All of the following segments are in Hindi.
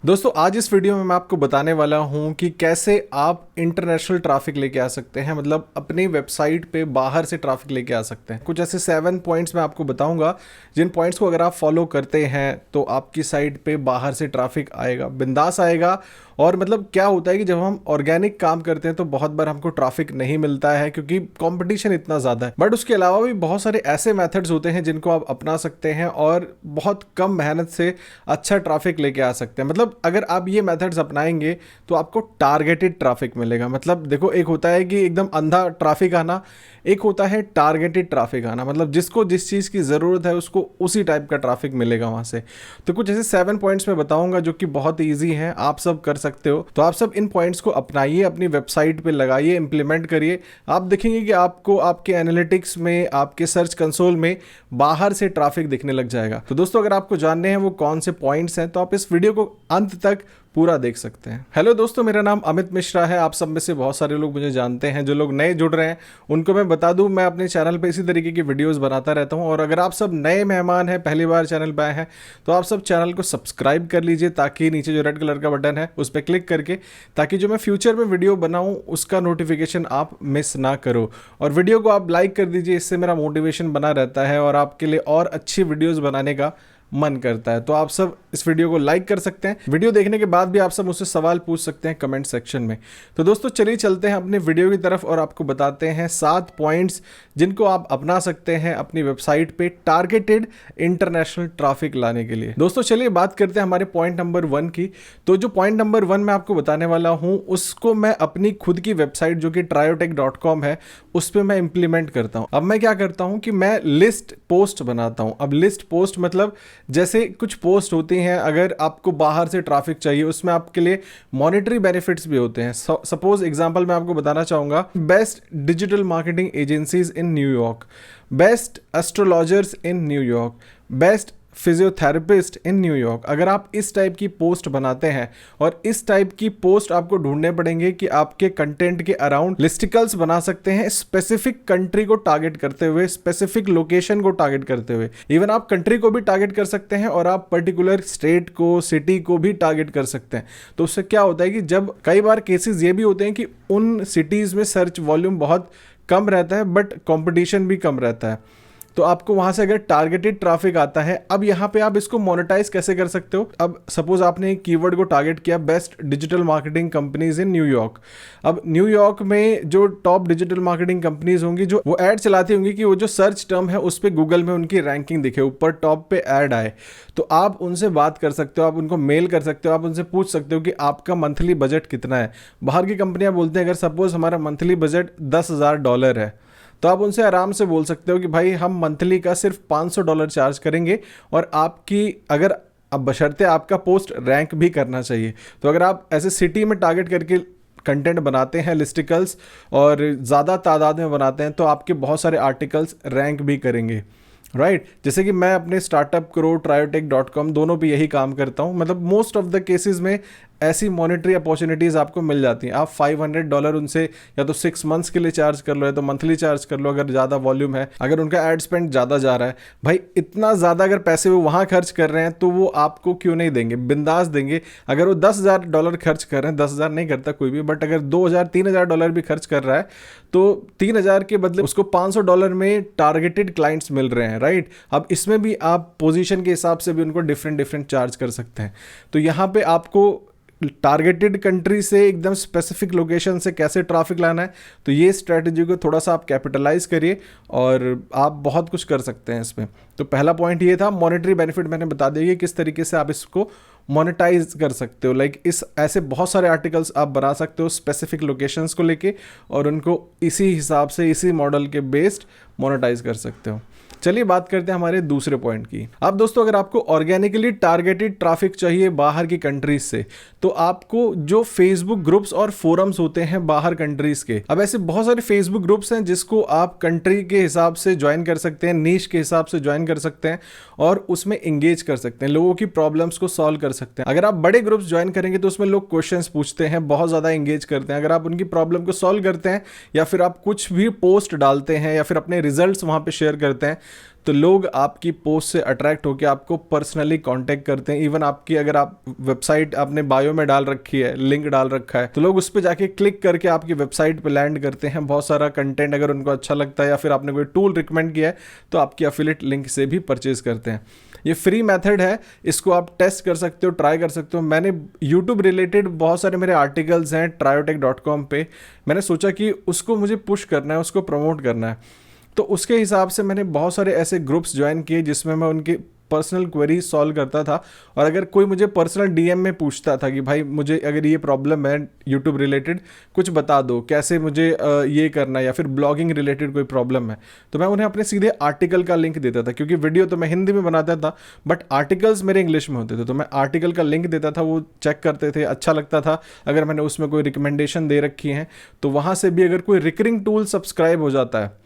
दोस्तों आज इस वीडियो में मैं आपको बताने वाला हूं कि कैसे आप इंटरनेशनल ट्रैफिक लेके आ सकते हैं, मतलब अपनी वेबसाइट पे बाहर से ट्रैफिक लेके आ सकते हैं। कुछ ऐसे 7 पॉइंट्स मैं आपको बताऊंगा जिन पॉइंट्स को अगर आप फॉलो करते हैं तो आपकी साइट पे बाहर से ट्रैफिक आएगा, बिंदास आएगा। और मतलब क्या होता है कि जब हम ऑर्गेनिक काम करते हैं तो बहुत बार हमको ट्रैफिक नहीं मिलता है क्योंकि कंपटीशन इतना ज़्यादा है। बट उसके अलावा भी बहुत सारे ऐसे मेथड्स होते हैं जिनको आप अपना सकते हैं और बहुत कम मेहनत से अच्छा ट्रैफिक लेके आ सकते हैं। मतलब अगर आप ये मेथड्स अपनाएंगे तो आपको टारगेटेड ट्रैफिक मिलेगा। मतलब देखो, एक होता है कि एकदम अंधा ट्रैफिक आना, एक होता है टारगेटेड ट्रैफिक आना। मतलब जिसको जिस चीज़ की ज़रूरत है उसको उसी टाइप का ट्रैफिक मिलेगा वहाँ से। तो कुछ ऐसे 7 पॉइंट्स मैं बताऊंगा जो कि बहुत ईजी हैं, आप सब कर सकते हो। तो आप सब इन पॉइंट्स को अपनाइए, अपनी वेबसाइट पे लगाइए, इंप्लीमेंट करिए। आप देखेंगे कि आपको आपके एनालिटिक्स में, आपके सर्च कंसोल में बाहर से ट्रैफिक दिखने लग जाएगा। तो दोस्तों अगर आपको जानने हैं वो कौन से पॉइंट्स हैं तो आप इस वीडियो को अंत तक पूरा देख सकते हैं। हेलो दोस्तों, मेरा नाम अमित मिश्रा है। आप सब में से बहुत सारे लोग मुझे जानते हैं। जो लोग नए जुड़ रहे हैं उनको मैं बता दूं, मैं अपने चैनल पे इसी तरीके की वीडियोस बनाता रहता हूं। और अगर आप सब नए मेहमान हैं, पहली बार चैनल पे आए हैं, तो आप सब चैनल को सब्सक्राइब कर लीजिए ताकि नीचे जो रेड कलर का बटन है उस पर क्लिक करके, ताकि जो मैं फ्यूचर में वीडियो बनाऊं उसका नोटिफिकेशन आप मिस ना करो। और वीडियो को आप लाइक कर दीजिए, इससे मेरा मोटिवेशन बना रहता है और आपके लिए और अच्छी वीडियोस बनाने का मन करता है। तो आप सब इस वीडियो को लाइक कर सकते हैं। वीडियो देखने के बाद भी आप सब मुझसे सवाल पूछ सकते हैं कमेंट सेक्शन में। तो दोस्तों चलिए चलते हैं अपने वीडियो की तरफ और आपको बताते हैं 7 पॉइंट्स जिनको आप अपना सकते हैं अपनी वेबसाइट पे टारगेटेड इंटरनेशनल ट्रैफिक लाने के लिए। दोस्तों चलिए बात करते हैं हमारे पॉइंट नंबर 1 की। तो जो पॉइंट नंबर 1 मैं आपको बताने वाला हूं उसको मैं अपनी खुद की वेबसाइट जो कि triotech.com है उस पर मैं इंप्लीमेंट करता हूं। अब मैं क्या करता हूं कि मैं लिस्ट पोस्ट बनाता हूं। अब लिस्ट पोस्ट मतलब जैसे कुछ पोस्ट होती हैं, अगर आपको बाहर से ट्रैफिक चाहिए उसमें आपके लिए मॉनेटरी बेनिफिट्स भी होते हैं। सपोज एग्जांपल मैं आपको बताना चाहूंगा, best digital marketing agencies in New York, best astrologers in New York, best physiotherapist in New York. अगर आप इस टाइप की पोस्ट बनाते हैं, और इस टाइप की पोस्ट आपको ढूंढने पड़ेंगे कि आपके कंटेंट के अराउंड लिस्टिकल्स बना सकते हैं स्पेसिफिक कंट्री को टारगेट करते हुए, स्पेसिफिक लोकेशन को टारगेट करते हुए। इवन आप कंट्री को भी टारगेट कर सकते हैं और आप पर्टिकुलर स्टेट को, सिटी को भी टारगेट कर सकते हैं। तो उससे क्या होता है कि जब कई बार केसेस ये भी होते हैं कि उन सिटीज़ में सर्च वॉल्यूम बहुत कम रहता है बट कंपटीशन भी कम रहता है, तो आपको वहां से अगर टारगेटेड ट्रैफिक आता है, अब यहाँ पे आप इसको मोनेटाइज कैसे कर सकते हो। अब सपोज आपने एक कीवर्ड को टारगेट किया, best digital marketing companies in New York. अब न्यूयॉर्क में जो टॉप डिजिटल मार्केटिंग कंपनीज होंगी जो वो ऐड चलाती होंगी कि वो जो सर्च टर्म है उस पर गूगल में उनकी रैंकिंग दिखे, ऊपर टॉप पे ऐड आए, तो आप उनसे बात कर सकते हो, आप उनको मेल कर सकते हो, आप उनसे पूछ सकते हो कि आपका मंथली बजट कितना है। बाहर की कंपनियां बोलते हैं अगर सपोज हमारा मंथली बजट $10,000 है, तो आप उनसे आराम से बोल सकते हो कि भाई हम मंथली का सिर्फ $500 चार्ज करेंगे और आपकी, अगर अब बशर्ते आपका पोस्ट रैंक भी करना चाहिए। तो अगर आप ऐसे सिटी में टारगेट करके कंटेंट बनाते हैं, लिस्टिकल्स, और ज़्यादा तादाद में बनाते हैं, तो आपके बहुत सारे आर्टिकल्स रैंक भी करेंगे, राइट। जैसे कि मैं अपने स्टार्टअप करो, triotech.com दोनों पे यही काम करता हूँ। मतलब मोस्ट ऑफ द केसेस में ऐसी मॉनेटरी अपॉर्चुनिटीज़ आपको मिल जाती हैं। आप $500 उनसे या तो 6 मंथ्स के लिए चार्ज कर लो या तो मंथली चार्ज कर लो अगर ज़्यादा वॉल्यूम है, अगर उनका एड स्पेंड ज़्यादा जा रहा है। भाई इतना ज़्यादा अगर पैसे वो वहाँ खर्च कर रहे हैं तो वो आपको क्यों नहीं देंगे, बिंदास देंगे। अगर वो $10,000 खर्च कर रहे हैं, 10,000 नहीं करता कोई भी, बट अगर $2,000-3,000 भी खर्च कर रहा है तो 3,000 के बदले उसको $500 में टारगेटेड क्लाइंट्स मिल रहे हैं, राइट। अब इसमें भी आप पोजीशन के हिसाब से भी उनको डिफरेंट चार्ज कर सकते हैं। तो यहाँ पे आपको टारगेटेड कंट्री से एकदम स्पेसिफिक लोकेशन से कैसे ट्रैफिक लाना है, तो ये स्ट्रेटजी को थोड़ा सा आप कैपिटलाइज करिए और आप बहुत कुछ कर सकते हैं इसमें। तो पहला पॉइंट ये था, मॉनेटरी बेनिफिट मैंने बता दिया कि किस तरीके से आप इसको मोनेटाइज कर सकते हो। लाइक इस ऐसे बहुत सारे आर्टिकल्स आप बना सकते हो स्पेसिफिक लोकेशंस को लेके और उनको इसी हिसाब से, इसी मॉडल के बेस्ड मोनेटाइज कर सकते हो। चलिए बात करते हैं हमारे दूसरे पॉइंट की। अब दोस्तों अगर आपको ऑर्गेनिकली टारगेटेड ट्रैफिक चाहिए बाहर की कंट्रीज से, तो आपको जो फेसबुक ग्रुप्स और फोरम्स होते हैं बाहर कंट्रीज के, अब ऐसे बहुत सारे फेसबुक ग्रुप्स हैं जिसको आप कंट्री के हिसाब से ज्वाइन कर सकते हैं, नीश के हिसाब से ज्वाइन कर सकते हैं और उसमें एंगेज कर सकते हैं, लोगों की प्रॉब्लम्स को सॉल्व कर सकते हैं। अगर आप बड़े ग्रुप्स ज्वाइन करेंगे तो उसमें लोग क्वेश्चंस पूछते हैं, बहुत ज़्यादा एंगेज करते हैं। अगर आप उनकी प्रॉब्लम को सॉल्व करते हैं या फिर आप कुछ भी पोस्ट डालते हैं या फिर अपने रिजल्ट्स वहाँ पे शेयर करते हैं, तो लोग आपकी पोस्ट से अट्रैक्ट होकर आपको पर्सनली कांटेक्ट करते हैं। इवन आपकी अगर आप वेबसाइट आपने बायो में डाल रखी है, लिंक डाल रखा है, तो लोग उस पर जाके क्लिक करके आपकी वेबसाइट पे लैंड करते हैं। बहुत सारा कंटेंट अगर उनको अच्छा लगता है या फिर आपने कोई टूल रिकमेंड किया है तो आपकी एफिलिएट लिंक से भी परचेज करते हैं। ये फ्री मेथड है, इसको आप टेस्ट कर सकते हो, ट्राई कर सकते हो। मैंने यूट्यूब रिलेटेड बहुत सारे मेरे आर्टिकल्स हैं triotech.com पे, मैंने सोचा कि उसको मुझे पुश करना है, उसको प्रमोट करना है, तो उसके हिसाब से मैंने बहुत सारे ऐसे ग्रुप्स ज्वाइन किए जिसमें मैं उनकी पर्सनल क्वेरी सॉल्व करता था। और अगर कोई मुझे पर्सनल डीएम में पूछता था कि भाई मुझे अगर ये प्रॉब्लम है यूट्यूब रिलेटेड, कुछ बता दो कैसे मुझे ये करना है, या फिर ब्लॉगिंग रिलेटेड कोई प्रॉब्लम है, तो मैं उन्हें अपने सीधे आर्टिकल का लिंक देता था। क्योंकि वीडियो तो मैं हिंदी में बनाता था बट आर्टिकल्स मेरे इंग्लिश में होते थे, तो मैं आर्टिकल का लिंक देता था, वो चेक करते थे, अच्छा लगता था। अगर मैंने उसमें कोई रिकमेंडेशन दे रखी है तो वहाँ से भी अगर कोई रिकरिंग टूल सब्सक्राइब हो जाता है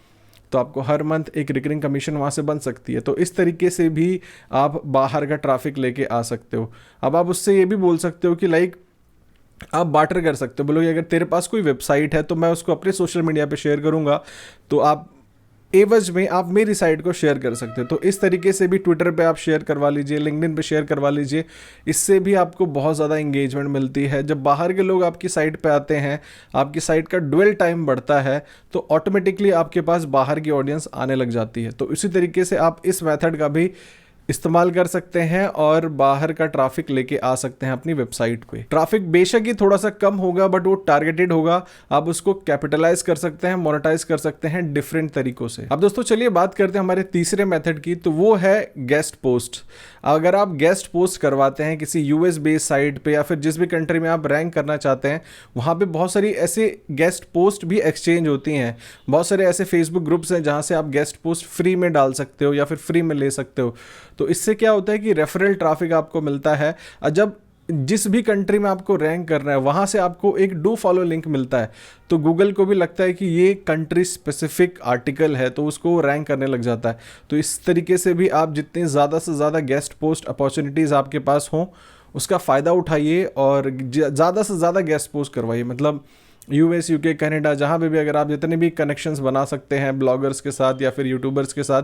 तो आपको हर मंथ एक रिकरिंग कमीशन वहाँ से बन सकती है। तो इस तरीके से भी आप बाहर का ट्रैफिक लेके आ सकते हो। अब आप उससे ये भी बोल सकते हो कि लाइक आप बार्टर कर सकते हो, बोलोगे अगर तेरे पास कोई वेबसाइट है तो मैं उसको अपने सोशल मीडिया पे शेयर करूँगा, तो आप एवज में आप मेरी साइट को शेयर कर सकते हो। तो इस तरीके से भी ट्विटर पे आप शेयर करवा लीजिए, लिंक्डइन पे शेयर करवा लीजिए, इससे भी आपको बहुत ज़्यादा इंगेजमेंट मिलती है। जब बाहर के लोग आपकी साइट पे आते हैं, आपकी साइट का ड्वेल टाइम बढ़ता है, तो ऑटोमेटिकली आपके पास बाहर की ऑडियंस आने लग जाती है। तो इसी तरीके से आप इस मेथड का भी इस्तेमाल कर सकते हैं और बाहर का ट्रैफिक लेके आ सकते हैं अपनी वेबसाइट पे। ट्रैफिक बेशक ही थोड़ा सा कम होगा बट वो टारगेटेड होगा, आप उसको कैपिटलाइज कर सकते हैं, मोनेटाइज कर सकते हैं डिफरेंट तरीकों से। अब दोस्तों चलिए बात करते हैं हमारे तीसरे मेथड की, तो वो है गेस्ट पोस्ट। अगर आप गेस्ट पोस्ट करवाते हैं किसी यूएस बेस्ड साइट पे या फिर जिस भी कंट्री में आप रैंक करना चाहते हैं, वहाँ पे बहुत सारी ऐसे गेस्ट पोस्ट भी एक्सचेंज होती हैं। बहुत सारे ऐसे फेसबुक ग्रुप्स हैं जहाँ से आप गेस्ट पोस्ट फ्री में डाल सकते हो या फिर फ्री में ले सकते हो। तो इससे क्या होता है कि रेफरल ट्रैफिक आपको मिलता है। जब जिस भी कंट्री में आपको रैंक करना है वहाँ से आपको एक डू फॉलो लिंक मिलता है, तो गूगल को भी लगता है कि ये कंट्री स्पेसिफिक आर्टिकल है, तो उसको रैंक करने लग जाता है। तो इस तरीके से भी आप जितनी ज़्यादा से ज़्यादा गेस्ट पोस्ट अपॉर्चुनिटीज़ आपके पास हों उसका फ़ायदा उठाइए और ज़्यादा से ज़्यादा गेस्ट पोस्ट करवाइए। मतलब यूएस, यूके, कनाडा, जहाँ पे भी अगर आप जितने भी कनेक्शंस बना सकते हैं ब्लॉगर्स के साथ या फिर यूट्यूबर्स के साथ,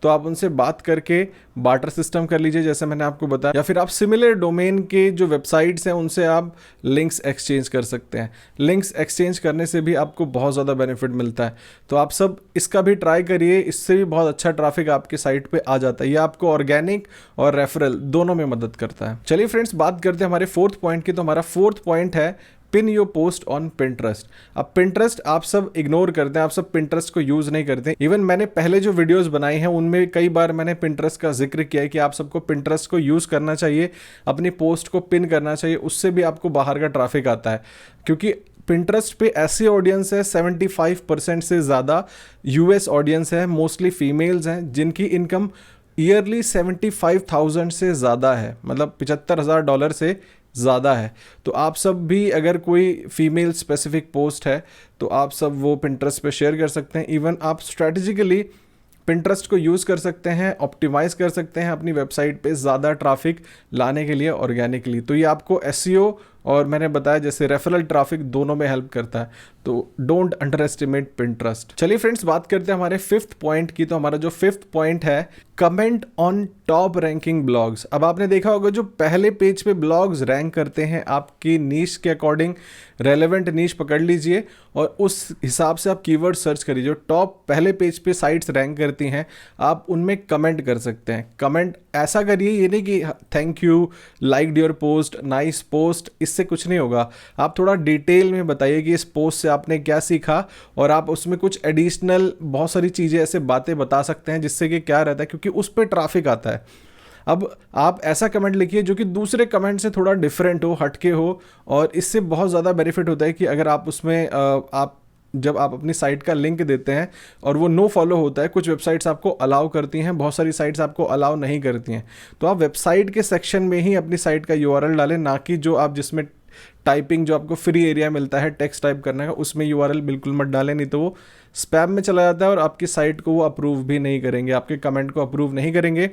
तो आप उनसे बात करके बार्टर सिस्टम कर लीजिए जैसे मैंने आपको बताया, या फिर आप सिमिलर डोमेन के जो वेबसाइट्स हैं उनसे आप लिंक्स एक्सचेंज कर सकते हैं। लिंक्स एक्सचेंज करने से भी आपको बहुत ज़्यादा बेनिफिट मिलता है। तो आप सब इसका भी ट्राई करिए, इससे भी बहुत अच्छा ट्रैफिक आपके साइट पर आ जाता है। ये आपको ऑर्गेनिक और रेफरल दोनों में मदद करता है। चलिए फ्रेंड्स बात करते हैं हमारे फोर्थ पॉइंट की। तो हमारा फोर्थ पॉइंट है pin your post on Pinterest. अब पिंटरेस्ट आप सब इग्नोर करते हैं, आप सब पिंटरेस्ट को यूज़ नहीं करते। इवन मैंने पहले जो वीडियोस बनाई हैं उनमें कई बार मैंने पिंटरेस्ट का जिक्र किया है कि आप सबको पिंटरेस्ट को यूज़ करना चाहिए, अपनी पोस्ट को पिन करना चाहिए, उससे भी आपको बाहर का ट्रैफिक आता है। क्योंकि पिंटरेस्ट पे ऐसी ऑडियंस है 75% से ज़्यादा यूएस ऑडियंस है, मोस्टली फीमेल्स हैं, जिनकी इनकम ईयरली 75,000 से ज़्यादा है, मतलब $75,000 से ज़्यादा है। तो आप सब भी अगर कोई फीमेल स्पेसिफिक पोस्ट है तो आप सब वो पिंटरेस्ट पे शेयर कर सकते हैं। इवन आप स्ट्रैटेजिकली पिंटरेस्ट को यूज़ कर सकते हैं, ऑप्टिमाइज़ कर सकते हैं अपनी वेबसाइट पे ज़्यादा ट्रैफिक लाने के लिए ऑर्गेनिकली। तो ये आपको एसईओ और मैंने बताया जैसे रेफरल ट्रैफिक दोनों में हेल्प करता है। तो डोंट अंडर एस्टिमेट पिंटरेस्ट। चलिए फ्रेंड्स बात करते हैं हमारे फिफ्थ पॉइंट की। तो हमारा जो फिफ्थ पॉइंट है comment on top ranking blogs. अब आपने देखा होगा जो पहले पेज पे ब्लॉग्स रैंक करते हैं, आपकी नीश के अकॉर्डिंग रेलेवेंट नीश पकड़ लीजिए और उस हिसाब से आप कीवर्ड सर्च करिए। जो टॉप पहले पेज पे साइट्स रैंक करती हैं आप उनमें कमेंट कर सकते हैं। कमेंट ऐसा करिए, ये नहीं कि thank you, liked your post, nice post, इससे कुछ नहीं होगा। आप थोड़ा डिटेल में बताइए कि इस पोस्ट से आपने क्या सीखा, और आप उसमें कुछ एडिशनल बहुत सारी चीज़ें ऐसे बातें बता सकते हैं जिससे कि क्या रहता है, क्योंकि उस पर ट्रैफिक आता है। अब आप ऐसा कमेंट लिखिए जो कि दूसरे कमेंट से थोड़ा डिफरेंट हो, हटके हो, और इससे बहुत ज़्यादा बेनिफिट होता है कि अगर आप उसमें जब आप अपनी साइट का लिंक देते हैं और वो नो फॉलो होता है, कुछ वेबसाइट्स आपको अलाउ करती हैं, बहुत सारी साइट्स आपको अलाउ नहीं करती हैं, तो आप वेबसाइट के सेक्शन में ही अपनी साइट का यूआरएल डालें, ना कि जो आप जिसमें टाइपिंग जो आपको फ्री एरिया मिलता है टेक्स्ट टाइप करने का, उसमें यूआरएल बिल्कुल मत डालें, नहीं तो वो स्पैम में चला जाता है और आपकी साइट को वो अप्रूव भी नहीं करेंगे, आपके कमेंट को अप्रूव नहीं करेंगे।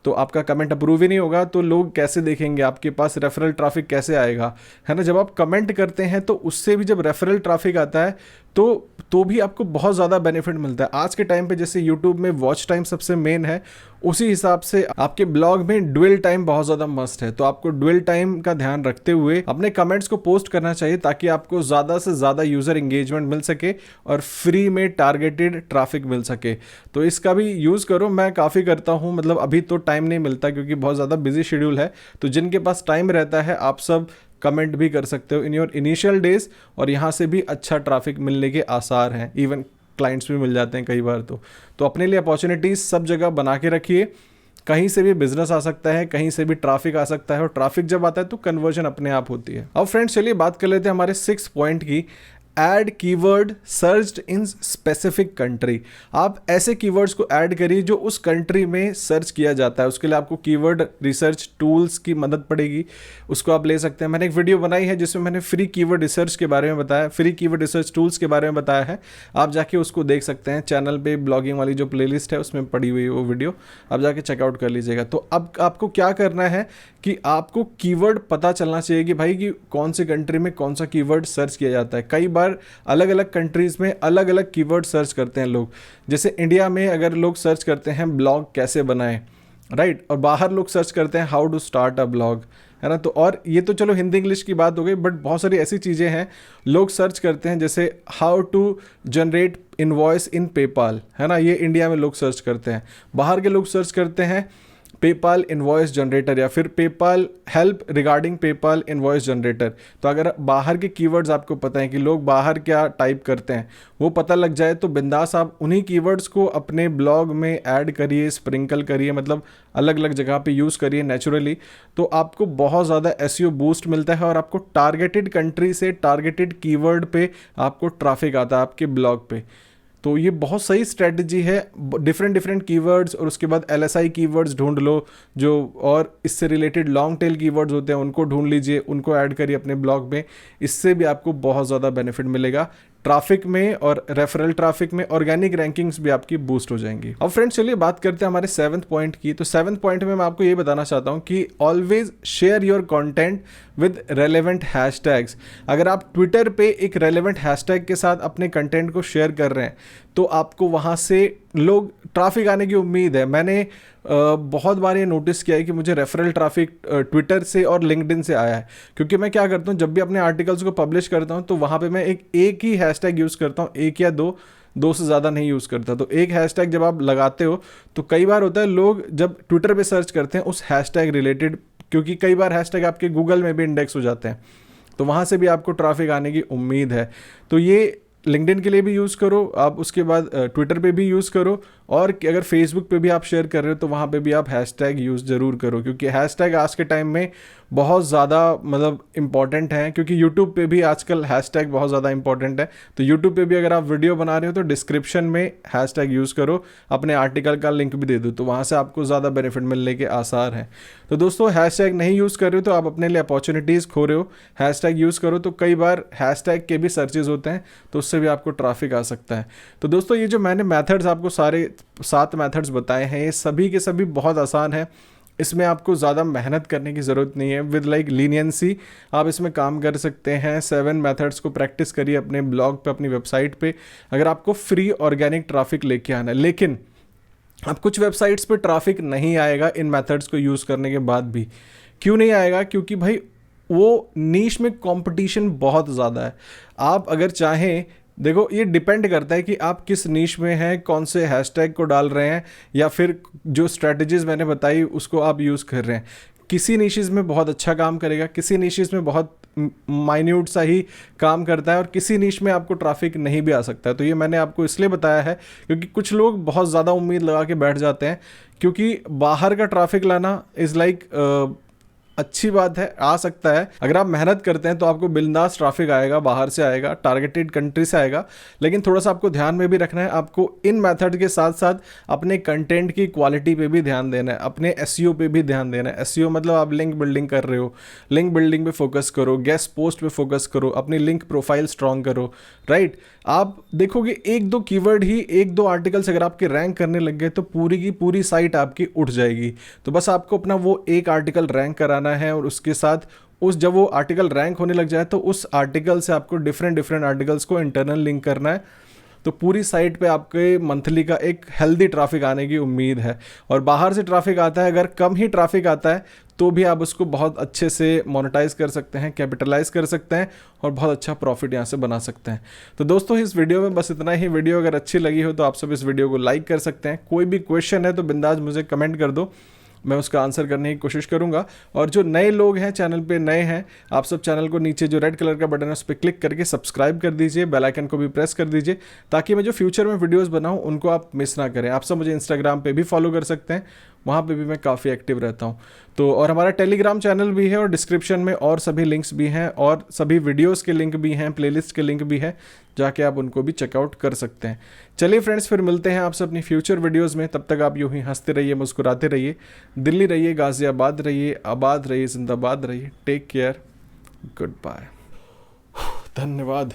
तो आपका कमेंट अप्रूव ही नहीं होगा तो लोग कैसे देखेंगे, आपके पास रेफरल ट्रैफिक कैसे आएगा, है ना। जब आप कमेंट करते हैं तो उससे भी जब रेफरल ट्रैफिक आता है तो भी आपको बहुत ज़्यादा बेनिफिट मिलता है। आज के टाइम पे जैसे यूट्यूब में वॉच टाइम सबसे मेन है, उसी हिसाब से आपके ब्लॉग में ड्वेल टाइम बहुत ज़्यादा मस्ट है। तो आपको ड्वेल टाइम का ध्यान रखते हुए अपने कमेंट्स को पोस्ट करना चाहिए, ताकि आपको ज़्यादा से ज़्यादा यूज़र इंगेजमेंट मिल सके और फ्री में टारगेटेड ट्रैफिक मिल सके। तो इसका भी यूज़ करो, मैं काफ़ी करता हूँ। मतलब अभी तो टाइम नहीं मिलता क्योंकि बहुत ज़्यादा बिजी शेड्यूल है, तो जिनके पास टाइम रहता है आप सब कमेंट भी कर सकते हो इन योर इनिशियल डेज, और यहाँ से भी अच्छा ट्रैफिक मिलने के आसार हैं, इवन क्लाइंट्स भी मिल जाते हैं कई बार। तो अपने लिए अपॉर्चुनिटीज़ सब जगह बना के रखिए। कहीं से भी बिजनेस आ सकता है, कहीं से भी ट्रैफिक आ सकता है, और ट्रैफिक जब आता है तो कन्वर्जन अपने आप होती है। अब फ्रेंड्स चलिए बात कर लेते हैं हमारे 6 पॉइंट की। Add keyword searched in specific country. आप ऐसे कीवर्ड्स को ऐड करिए जो उस कंट्री में सर्च किया जाता है। उसके लिए आपको कीवर्ड रिसर्च टूल्स की मदद पड़ेगी, उसको आप ले सकते हैं। मैंने एक वीडियो बनाई है जिसमें मैंने फ्री कीवर्ड रिसर्च के बारे में बताया, फ्री कीवर्ड रिसर्च टूल्स के बारे में बताया है। आप जाके उसको देख सकते हैं, चैनल पे ब्लॉगिंग वाली जो प्लेलिस्ट है उसमें पड़ी हुई है वो वीडियो, आप जाके चेकआउट कर लीजिएगा। तो अब आपको क्या करना है कि आपको कीवर्ड पता चलना चाहिए कि भाई कि कौन सी कंट्री में कौन सा कीवर्ड सर्च किया जाता है। कई बार अलग अलग कंट्रीज में अलग अलग कीवर्ड सर्च करते हैं लोग। जैसे इंडिया में अगर लोग सर्च करते हैं ब्लॉग कैसे बनाएं, राइट, और बाहर लोग सर्च करते हैं how to start a blog, है ना। तो और ये तो चलो हिंदी इंग्लिश की बात हो गई, बट बहुत सारी ऐसी चीज़ें हैं लोग सर्च करते हैं, जैसे how to generate invoice in PayPal, है ना। ये इंडिया में लोग सर्च करते हैं। बाहर के लोग सर्च करते हैं पेपाल इनवॉइस जनरेटर, या फिर PayPal help regarding PayPal invoice generator. तो अगर बाहर के कीवर्ड्स आपको पता है कि लोग बाहर क्या टाइप करते हैं, वो पता लग जाए, तो बिंदास आप उन्हीं कीवर्ड्स को अपने ब्लॉग में ऐड करिए, स्प्रिंकल करिए, मतलब अलग अलग जगह पे यूज़ करिए नेचुरली। तो आपको बहुत ज़्यादा एसईओ बूस्ट मिलता है, और आपको टारगेटेड कंट्री से टारगेटेड कीवर्ड पे आपको ट्रैफिक आता है आपके ब्लॉग पे। तो ये बहुत सही स्ट्रेटजी है। डिफरेंट कीवर्ड्स, और उसके बाद एलएसआई कीवर्ड्स ढूंढ लो, जो और इससे रिलेटेड लॉन्ग टेल कीवर्ड्स होते हैं उनको ढूंढ लीजिए, उनको ऐड करिए अपने ब्लॉग में। इससे भी आपको बहुत ज़्यादा बेनिफिट मिलेगा ट्रैफिक में, और रेफरल ट्रैफिक में ऑर्गेनिक रैंकिंग्स भी आपकी बूस्ट हो जाएंगी। अब फ्रेंड्स चलिए बात करते हैं हमारे 7th पॉइंट की। तो 7th पॉइंट में मैं आपको ये बताना चाहता हूँ कि always share your content with relevant hashtags. अगर आप ट्विटर पे एक रेलेवेंट हैशटैग के साथ अपने कंटेंट को शेयर कर रहे हैं, तो आपको वहाँ से लोग ट्रैफिक आने की उम्मीद है। मैंने बहुत बार ये नोटिस किया है कि मुझे रेफरल ट्रैफिक ट्विटर से और लिंक्डइन से आया है, क्योंकि मैं क्या करता हूँ, जब भी अपने आर्टिकल्स को पब्लिश करता हूँ तो वहाँ पे मैं एक ही हैशटैग यूज़ करता हूँ, एक या दो से ज़्यादा नहीं यूज़ करता। तो एक हैशटैग जब आप लगाते हो तो कई बार होता है लोग जब ट्विटर पे सर्च करते हैं उस हैशटैग रिलेटेड, क्योंकि कई बार हैशटैग आपके गूगल में भी इंडेक्स हो जाते हैं, तो वहाँ से भी आपको ट्रैफिक आने की उम्मीद है। तो ये लिंक्डइन के लिए भी यूज़ करो आप, उसके बाद ट्विटर पे भी यूज़ करो, और अगर फेसबुक पे भी आप शेयर कर रहे हो तो वहाँ पे भी आप हैशटैग यूज़ ज़रूर करो, क्योंकि हैशटैग आज के टाइम में बहुत ज़्यादा मतलब इंपॉर्टेंट है। क्योंकि यूट्यूब पे भी आजकल हैशटैग बहुत ज़्यादा इंपॉर्टेंट है। तो यूट्यूब पे भी अगर आप वीडियो बना रहे हो तो डिस्क्रिप्शन में हैशटैग यूज़ करो, अपने आर्टिकल का लिंक भी दे दो, तो वहाँ से आपको ज़्यादा बेनिफिट मिलने के आसार हैं। तो दोस्तों हैशटैग नहीं यूज़ कर रहे हो तो आप अपने लिए अपॉर्चुनिटीज़ खो रहे हो। हैशटैग यूज़ करो, तो कई बार हैशटैग के भी सर्चेज होते हैं, तो उससे भी आपको ट्रैफिक आ सकता है। तो दोस्तों ये जो मैंने मेथड्स आपको सारे 7 मेथड्स बताए हैं, ये सभी के सभी बहुत आसान है। इसमें आपको ज़्यादा मेहनत करने की ज़रूरत नहीं है। विद लाइक लीनियंसी आप इसमें काम कर सकते हैं। 7 मेथड्स को प्रैक्टिस करिए अपने ब्लॉग पे, अपनी वेबसाइट पे, अगर आपको फ्री ऑर्गेनिक ट्रैफिक लेके आना है। लेकिन अब कुछ वेबसाइट्स पे ट्रैफिक नहीं आएगा इन मेथड्स को यूज़ करने के बाद भी। क्यों नहीं आएगा? क्योंकि भाई वो नीश में कंपटीशन बहुत ज़्यादा है। आप अगर चाहें, देखो ये डिपेंड करता है कि आप किस नीश में हैं, कौन से हैशटैग को डाल रहे हैं, या फिर जो स्ट्रैटेजीज मैंने बताई उसको आप यूज़ कर रहे हैं। किसी नीशेज़ में बहुत अच्छा काम करेगा, किसी नीशेज़ में बहुत माइन्यूट सा ही काम करता है, और किसी नीश में आपको ट्रैफिक नहीं भी आ सकता है। तो ये मैंने आपको इसलिए बताया है क्योंकि कुछ लोग बहुत ज़्यादा उम्मीद लगा के बैठ जाते हैं, क्योंकि बाहर का ट्रैफिक लाना इज़ लाइक अच्छी बात है, आ सकता है। अगर आप मेहनत करते हैं तो आपको बिंदास ट्रैफिक आएगा, बाहर से आएगा, टारगेटेड कंट्री से आएगा। लेकिन थोड़ा सा आपको ध्यान में भी रखना है, आपको इन मेथड के साथ साथ अपने कंटेंट की क्वालिटी पे भी ध्यान देना है, अपने एसईओ पे भी ध्यान देना है। एसईओ मतलब आप लिंक बिल्डिंग कर रहे हो, लिंक बिल्डिंग पे फोकस करो, गेस्ट पोस्ट पे फोकस करो, अपनी लिंक प्रोफाइल स्ट्रॉन्ग करो, राइट। आप देखोगे 1-2 कीवर्ड ही, 1-2 आर्टिकल्स अगर आपके रैंक करने लग गए तो पूरी की पूरी साइट आपकी उठ जाएगी। तो बस आपको अपना वो एक आर्टिकल रैंक कराना है, और उसके साथ उस जब वो आर्टिकल रैंक होने लग जाए तो उस आर्टिकल से आपको डिफरेंट आर्टिकल्स को इंटरनल लिंक करना है। तो पूरी साइट पे आपके मंथली का एक हेल्दी ट्रैफिक आने की उम्मीद है। और बाहर से ट्रैफिक आता है, अगर कम ही ट्रैफिक आता है तो भी आप उसको बहुत अच्छे से मोनेटाइज कर सकते हैं, कैपिटलाइज कर सकते हैं और बहुत अच्छा प्रॉफिट यहाँ से बना सकते हैं। तो दोस्तों इस वीडियो में बस इतना ही। वीडियो अगर अच्छी लगी हो तो आप सब इस वीडियो को लाइक कर सकते हैं। कोई भी क्वेश्चन है तो बिंदास मुझे कमेंट कर दो, मैं उसका आंसर करने की कोशिश करूंगा। और जो नए लोग हैं, चैनल पे नए हैं, आप सब चैनल को नीचे जो रेड कलर का बटन है उस पर क्लिक करके सब्सक्राइब कर दीजिए, बेल आइकन को भी प्रेस कर दीजिए, ताकि मैं जो फ्यूचर में वीडियोस बनाऊं उनको आप मिस ना करें। आप सब मुझे इंस्टाग्राम पे भी फॉलो कर सकते हैं, वहाँ पे भी मैं काफ़ी एक्टिव रहता हूँ। तो और हमारा टेलीग्राम चैनल भी है और डिस्क्रिप्शन में और सभी लिंक्स भी हैं और सभी वीडियोस के लिंक भी हैं, प्लेलिस्ट के लिंक भी हैं, जाके आप उनको भी चेकआउट कर सकते हैं। चलिए फ्रेंड्स, फिर मिलते हैं आपसे अपनी फ्यूचर वीडियोस में। तब तक आप यूं ही हंसते रहिए, मुस्कुराते रहिए, दिल्ली रहिए, गाजियाबाद रहिए, आबाद रहिए, जिंदाबाद रहिए। टेक केयर, गुड बाय, धन्यवाद।